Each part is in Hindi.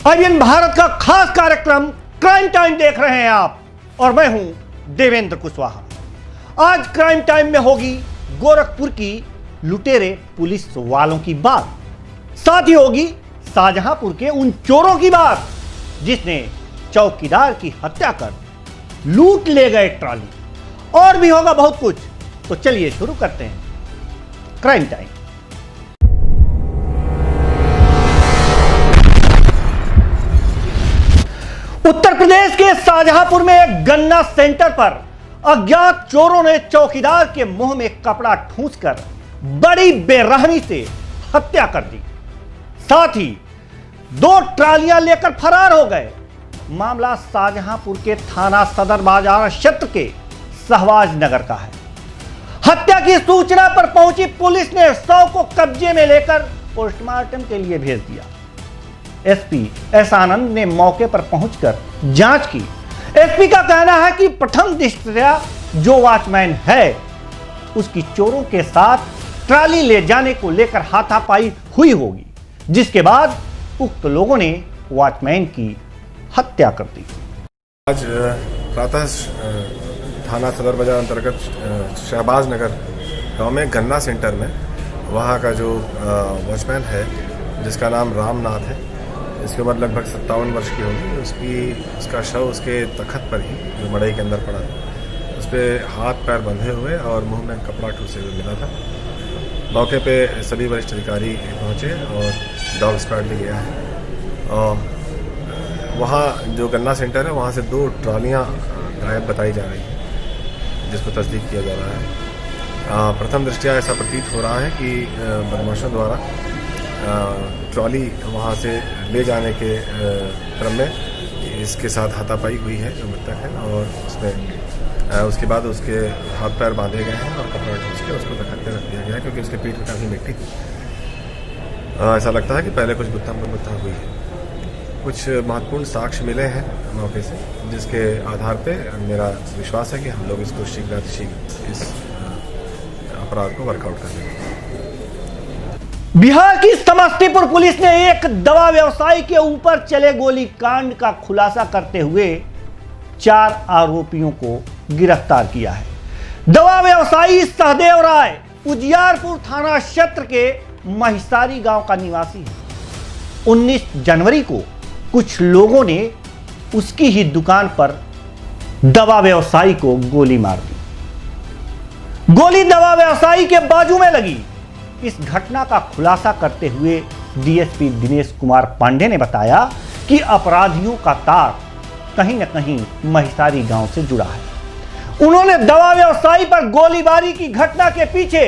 आईएन भारत का खास कार्यक्रम क्राइम टाइम देख रहे हैं आप और मैं हूं देवेंद्र कुशवाहा। आज क्राइम टाइम में होगी गोरखपुर की लुटेरे पुलिस वालों की बात, साथ ही होगी शाहजहांपुर के उन चोरों की बात जिसने चौकीदार की हत्या कर लूट ले गए ट्रॉली। और भी होगा बहुत कुछ, तो चलिए शुरू करते हैं क्राइम टाइम। उत्तर प्रदेश के शाहजहांपुर में एक गन्ना सेंटर पर अज्ञात चोरों ने चौकीदार के मुंह में कपड़ा ठूंसकर बड़ी बेरहमी से हत्या कर दी। साथ ही 2 ट्रालियां लेकर फरार हो गए। मामला शाहजहांपुर के थाना सदर बाजार क्षेत्र के सहवाज नगर का है। हत्या की सूचना पर पहुंची पुलिस ने शव को कब्जे में लेकर पोस्टमार्टम के लिए भेज दिया। एसपी एस आनंद ने मौके पर पहुंचकर जांच की। एसपी का कहना है कि प्रथम दृष्टया जो वॉचमैन है उसकी चोरों के साथ ट्राली ले जाने को लेकर हाथापाई हुई होगी, जिसके बाद उक्त लोगों ने वॉचमैन की हत्या कर दी। आज प्रातः थाना सदर बाजार अंतर्गत शहबाज नगर गांव में गन्ना सेंटर में वहां का जो वॉचमैन है जिसका नाम रामनाथ है, इसकी उम्र लगभग 57 वर्ष की होगी। उसका शव उसके तखत पर ही जो मड़ई के अंदर पड़ा था, उस पर हाथ पैर बंधे हुए और मुंह में कपड़ा ठूसे हुए मिला था। मौके पे सभी वरिष्ठ अधिकारी पहुंचे और डॉग स्क्वाड भी गया है। और वहाँ जो गन्ना सेंटर है वहाँ से 2 ट्रॉलियाँ गायब बताई जा रही हैं, जिसको तस्दीक किया जा रहा है। प्रथम दृष्टया ऐसा प्रतीत हो रहा है कि बदमाशों द्वारा ट्रॉली वहाँ से ले जाने के क्रम में इसके साथ हाथापाई हुई है जो मृतक है, और उसमें उसके बाद उसके हाथ पैर बांधे गए हैं और कपड़ा ठूस के उसको तखत पे रख दिया गया है, क्योंकि उसके पीठ में काफ़ी मिट्टी थी। ऐसा लगता है कि पहले कुछ गुत्था हुई है। कुछ महत्वपूर्ण साक्ष्य मिले हैं मौके से, जिसके आधार पे मेरा विश्वास है कि हम लोग इसको शीघ्र इस अपराध को वर्कआउट कर लेंगे। बिहार की समस्तीपुर पुलिस ने एक दवा व्यवसायी के ऊपर चले गोली कांड का खुलासा करते हुए 4 आरोपियों को गिरफ्तार किया है। दवा व्यवसायी सहदेव राय उजियारपुर थाना क्षेत्र के महिसारी गांव का निवासी है। 19 जनवरी को कुछ लोगों ने उसकी ही दुकान पर दवा व्यवसायी को गोली मार दी। गोली दवा व्यवसायी के बाजू में लगी। इस घटना का खुलासा करते हुए डीएसपी दिनेश कुमार पांडे ने बताया कि अपराधियों का तार कहीं न कहीं महिसारी गांव से जुड़ा है। उन्होंने दवा व्यवसायी पर गोलीबारी की घटना के पीछे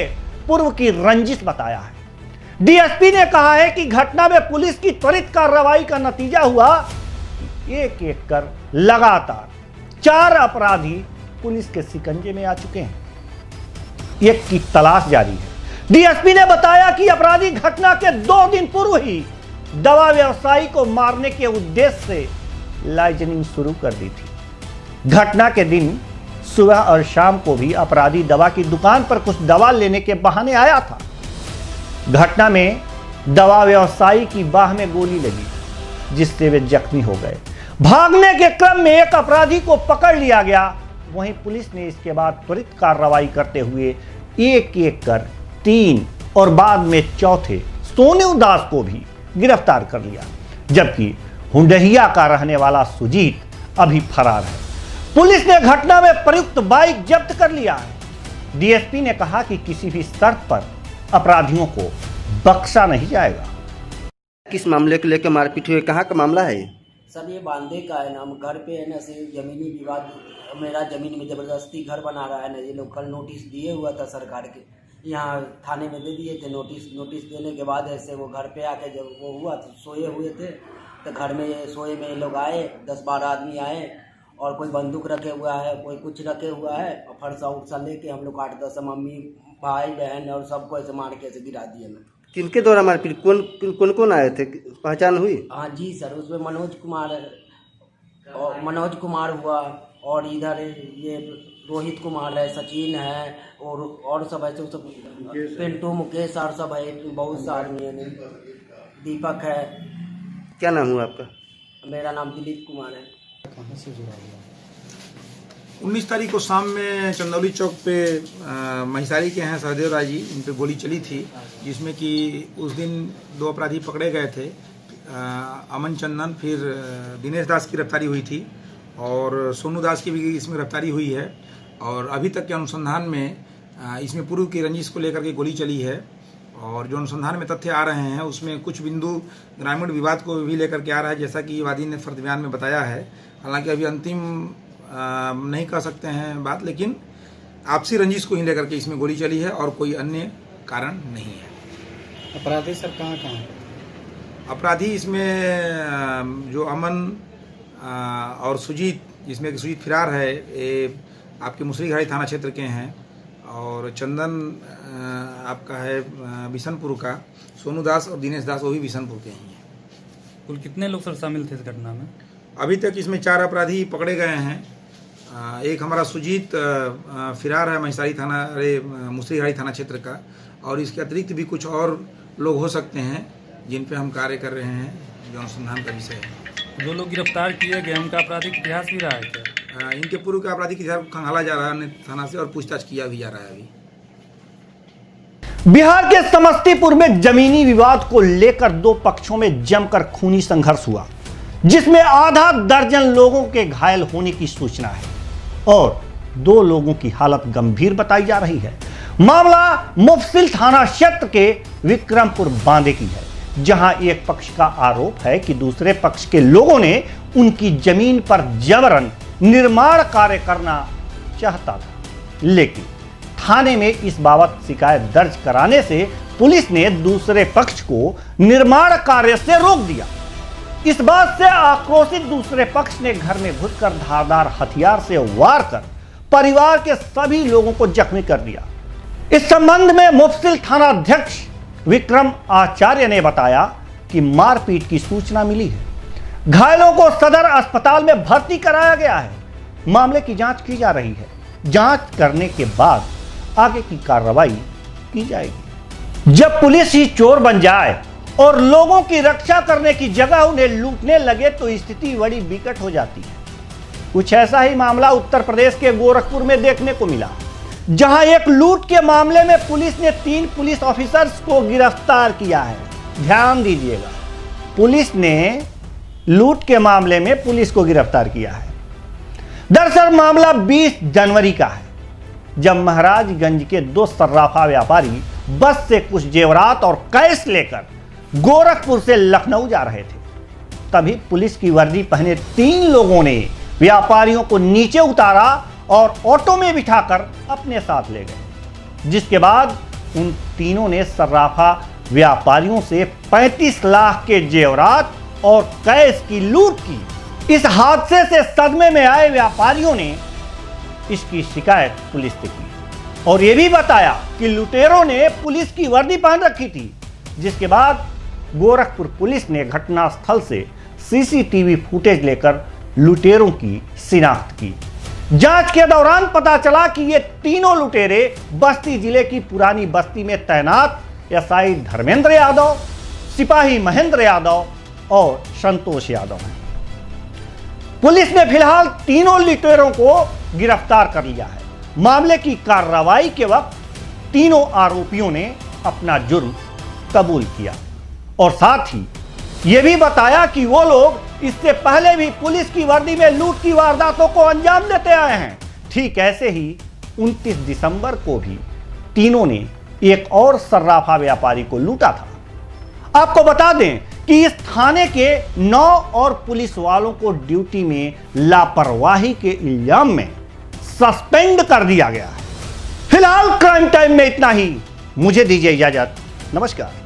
पूर्व की रंजिश बताया है। डीएसपी ने कहा है कि घटना में पुलिस की त्वरित कार्रवाई का नतीजा हुआ कि एक कर लगातार 4 अपराधी पुलिस के शिकंजे में आ चुके हैं। एक की तलाश जारी है। डीएसपी ने बताया कि अपराधी घटना के 2 दिन पूर्व ही दवा व्यवसायी को मारने के उद्देश्य से लाइजनिंग शुरू कर दी थी। घटना के दिन सुबह और शाम को भी अपराधी दवा की दुकान पर कुछ दवा लेने के बहाने आया था। घटना में दवा व्यवसायी की बाह में गोली लगी, जिससे वे जख्मी हो गए। भागने के क्रम में एक अपराधी को पकड़ लिया गया। वहीं पुलिस ने इसके बाद त्वरित कार्रवाई करते हुए एक कर 3 और बाद में चौथे सोनू दास को भी गिरफ्तार कर लिया, जबकि हुंडहिया का रहने वाला सुजीत अभी फरार है। पुलिस ने घटना में प्रयुक्त बाइक जब्त कर लिया है। डीएसपी ने कहा कि किसी भी शर्त पर अपराधियों को बख्शा नहीं जाएगा। किस मामले को लेकर मारपीट हुई, कहाँ का मामला है? सर ये बांधे का है ना, घर पे है ना से जमीनी विवाद, मेरा जमीन में जबरदस्ती घर बना रहा है ना। ये लोग कल नोटिस दिए हुआ था सरकार के, यहाँ थाने में दे दिए थे नोटिस देने के बाद ऐसे वो घर पे आके जब वो हुआ तो सोए हुए थे, तो घर में सोए में ये लोग आए, 10-12 आदमी आए और कोई बंदूक रखे हुआ है, कोई कुछ रखे हुआ है, और फरसा उर्सा लेके हम लोग 8-10 मम्मी भाई बहन और सबको ऐसे मार के ऐसे गिरा दिए। मैं किनके द्वारा मारपीट, कौन आए थे, पहचान हुई? हाँ जी सर, उसमें मनोज कुमार हुआ, और इधर ये रोहित कुमार है, सचिन है, और सब ऐसे सब पिंटू मुकेश और सब है, बहुत सा आदमी है, दीपक है। क्या नाम हुआ आपका? मेरा नाम दिलीप कुमार है। कहाँ से जुड़ा हुआ? 19 तारीख को शाम में चंदौली चौक पे महिसारी के हैं सहदेव राय जी, इन पे गोली चली थी, जिसमें कि उस दिन 2 अपराधी पकड़े गए थे। अमन चंदन फिर दिनेश दास की गिरफ्तारी हुई थी और सोनू दास की भी इसमें गिरफ्तारी हुई है। और अभी तक के अनुसंधान में इसमें पूर्व की रंजिश को लेकर के गोली चली है और जो अनुसंधान में तथ्य आ रहे हैं उसमें कुछ बिंदु ग्रामीण विवाद को भी लेकर के आ रहा है, जैसा कि वादी ने फर्द बयान में बताया है। हालांकि अभी अंतिम नहीं कह सकते हैं बात, लेकिन आपसी रंजिश को ही लेकर के इसमें गोली चली है और कोई अन्य कारण नहीं है। अपराधी सर कहाँ हैं? अपराधी इसमें जो अमन और सुजीत, जिसमें कि सुजीत फिरार है, ये आपके मुसरीघराई थाना क्षेत्र के हैं और चंदन आपका है बिशनपुर का, सोनू दास और दिनेश दास वो भी बिशनपुर के ही हैं। कुल कितने लोग सर शामिल थे इस घटना में? अभी तक इसमें 4 अपराधी पकड़े गए हैं। एक हमारा सुजीत फिरार है महिसारी थाना मुसरीघराई थाना क्षेत्र का, और इसके अतिरिक्त भी कुछ और लोग हो सकते हैं जिन पे हम कार्य कर रहे हैं, जो अनुसंधान का विषय है। जो लोग गिरफ्तार किए गए उनका आपराधिक इतिहास भी रहा है क्या? इनके पूर्व का आपराधिक इतिहास खंगाला जा रहा है थाना से और पूछताछ किया भी जा रहा है। अभी बिहार के समस्तीपुर में जमीनी विवाद को लेकर 2 पक्षों में जमकर खूनी संघर्ष हुआ, जिसमें आधा दर्जन लोगों के घायल होने की सूचना है और 2 लोगों की हालत गंभीर बताई जा रही है। मामला मुफस्सिल थाना क्षेत्र के विक्रमपुर बांदे की है, जहां एक पक्ष का आरोप है कि दूसरे पक्ष के लोगों ने उनकी जमीन पर जबरन निर्माण कार्य करना चाहता था, लेकिन थाने में इस बाबत शिकायत दर्ज कराने से पुलिस ने दूसरे पक्ष को निर्माण कार्य से रोक दिया। इस बात से आक्रोशित दूसरे पक्ष ने घर में घुसकर धारदार हथियार से वार कर परिवार के सभी लोगों को जख्मी कर दिया। इस संबंध में मुफस्सिल थाना अध्यक्ष विक्रम आचार्य ने बताया कि मारपीट की सूचना मिली है, घायलों को सदर अस्पताल में भर्ती कराया गया है, मामले की जांच की जा रही है। जांच करने के बाद आगे की कार्रवाई की जाएगी। जब पुलिस ही चोर बन जाए और लोगों की रक्षा करने की जगह उन्हें लूटने लगे तो स्थिति बड़ी विकट हो जाती है। कुछ ऐसा ही मामला उत्तर प्रदेश के गोरखपुर में देखने को मिला, जहां एक लूट के मामले में पुलिस ने 3 पुलिस ऑफिसर्स को गिरफ्तार किया है। ध्यान दीजिएगा, पुलिस ने लूट के मामले में पुलिस को गिरफ्तार किया है। दरअसल मामला 20 जनवरी का है, जब महाराजगंज के 2 सर्राफा व्यापारी बस से कुछ जेवरात और कैश लेकर गोरखपुर से लखनऊ जा रहे थे। तभी पुलिस की वर्दी पहने 3 लोगों ने व्यापारियों को नीचे उतारा और ऑटो में बिठाकर अपने साथ ले गए, जिसके बाद उन तीनों ने सर्राफा व्यापारियों से 35 लाख के जेवरात और कैश की लूट की। इस हादसे से सदमे में आए व्यापारियों ने इसकी शिकायत पुलिस से की और यह भी बताया कि लुटेरों ने पुलिस की वर्दी पहन रखी थी, जिसके बाद गोरखपुर पुलिस ने घटनास्थल से सीसीटीवी फुटेज लेकर लुटेरों की शिनाख्त की। जांच के दौरान पता चला कि ये तीनों लुटेरे बस्ती जिले की पुरानी बस्ती में तैनात एसआई धर्मेंद्र यादव, सिपाही महेंद्र यादव और संतोष यादव हैं। पुलिस ने फिलहाल तीनों लुटेरों को गिरफ्तार कर लिया है। मामले की कार्रवाई के वक्त तीनों आरोपियों ने अपना जुर्म कबूल किया और साथ ही यह भी बताया कि वो लोग इससे पहले भी पुलिस की वर्दी में लूट की वारदातों को अंजाम देते आए हैं। ठीक ऐसे ही 29 दिसंबर को भी तीनों ने एक और सर्राफा व्यापारी को लूटा था। आपको बता दें कि इस थाने के 9 और पुलिस वालों को ड्यूटी में लापरवाही के इल्जाम में सस्पेंड कर दिया गया है। फिलहाल क्राइम टाइम में इतना ही। मुझे दीजिए इजाजत। नमस्कार।